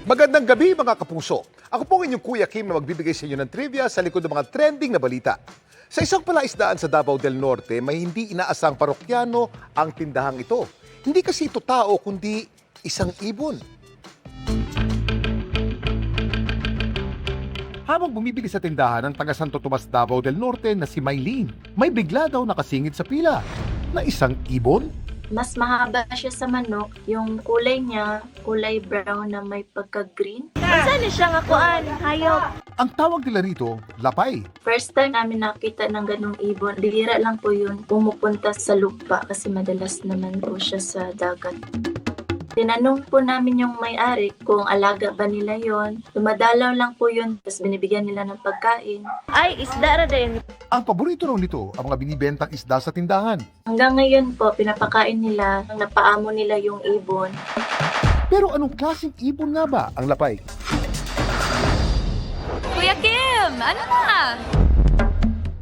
Magandang gabi mga kapuso. Ako po ang inyong Kuya Kim na magbibigay sa inyo ng trivia sa likod ng mga trending na balita. Sa isang palaisdaan sa Davao del Norte, may hindi inaasang parokyano ang tindahang ito. Hindi kasi ito tao, kundi isang ibon. Habang bumibili sa tindahan ng taga Santo Tomas, Davao del Norte na si Maylene, may bigla daw nakasingit sa pila na isang ibon. Mas mahaba siya sa manok. Yung kulay niya, kulay brown na may pagka-green. Saan siya nga kuan? Hayop. Ang tawag nila rito, lapay. First time namin nakita ng ganong ibon, bihira lang po yun pumupunta sa lupa kasi madalas naman po siya sa dagat. Tinanong po namin yung may-ari kung alaga ba nila yon. Dumadalaw lang po yun, tapos binibigyan nila ng pagkain. Ay, isda ra din. Ang paborito raw nito ang mga binibentang isda sa tindahan. Hanggang ngayon po, pinapakain nila, napaamo nila yung ibon. Pero anong klaseng ibon nga ba ang lapay? Kuya Kim, ano na?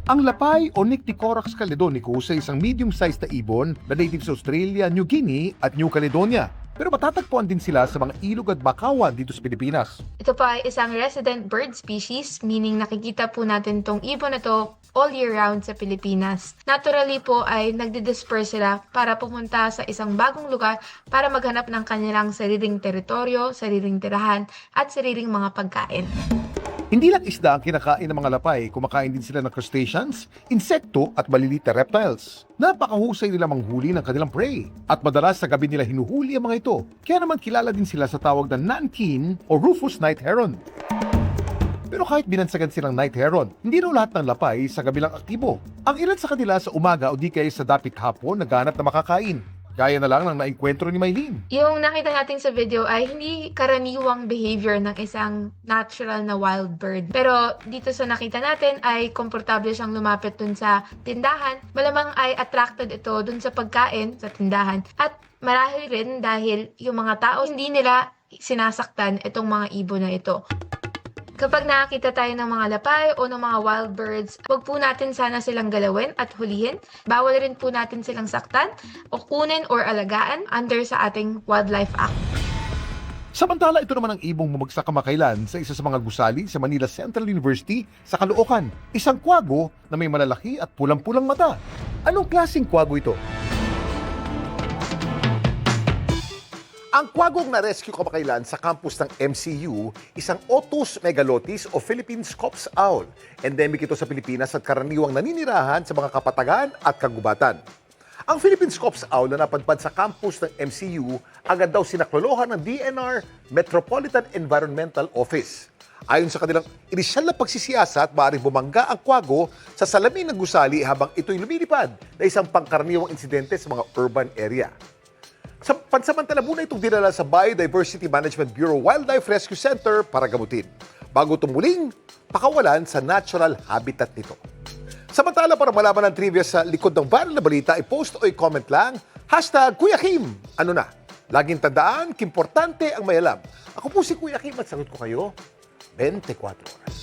Ang lapay o Nycticorax caledonicus ay isang medium-sized na ibon na native sa Australia, New Guinea at New Caledonia. Pero matatagpuan din sila sa mga ilog at bakawan dito sa Pilipinas. Ito po ay isang resident bird species, meaning nakikita po natin tong ibon na to all year round sa Pilipinas. Naturally po ay nagdi-disperse sila para pumunta sa isang bagong lugar para maghanap ng kanilang sariling teritoryo, sariling tirahan at sariling mga pagkain. Hindi lang isda ang kinakain ng mga lapay, kumakain din sila ng crustaceans, insekto at maliliit na reptiles. Napakahusay nila manghuli ng kanilang prey at madalas sa gabi nila hinuhuli ang mga ito. Kaya naman kilala din sila sa tawag na nankin o Rufous night heron. Pero kahit binansagan silang night heron, hindi raw lahat ng lapay sa gabi lang aktibo. Ang ilan sa kanila sa umaga o di kaya sa dapit hapon naghanap na makakain. Gaya na lang ng naengkwentro ni Maylene. Yung nakita natin sa video ay hindi karaniwang behavior ng isang natural na wild bird. Pero dito sa nakita natin ay komportable siyang lumapit dun sa tindahan. Malamang ay attracted ito dun sa pagkain sa tindahan. At marahil rin dahil yung mga tao hindi nila sinasaktan itong mga ibon na ito. Kapag nakakita tayo ng mga lapay o ng mga wild birds, huwag po natin sana silang galawin at hulihin. Bawal rin po natin silang saktan o kunin or alagaan under sa ating Wildlife Act. Samantala, ito naman ang ibong bumagsak kamakailan sa isa sa mga gusali sa Manila Central University sa Caloocan. Isang kwago na may malalaki at pulang-pulang mata. Anong klaseng kwago ito? Ang kwagong na-rescue kamakailan sa campus ng MCU, isang Otus megalotis o Philippine Scops owl. Endemic ito sa Pilipinas at karaniwang naninirahan sa mga kapatagan at kagubatan. Ang Philippine Scops owl na napadpad sa campus ng MCU agad daw sinaklolohan ng DNR Metropolitan Environmental Office. Ayon sa kanilang inisyal na pagsisiyasat, maaaring bumangga ang kwago sa salamin ng gusali habang ito'y lumilipad na isang pangkaraniwang insidente sa mga urban area. Sa pansamantala muna itong dinala sa Biodiversity Management Bureau Wildlife Rescue Center para gamutin, bago tumuling pakawalan sa natural habitat nito. Samantala, para malaman ang trivia sa likod ng viral na balita, i-post o i-comment lang, #Kuya Kim. Ano na? Laging tandaan, kimportante ang may alam. Ako po si Kuya Kim at sagot ko kayo 24 oras.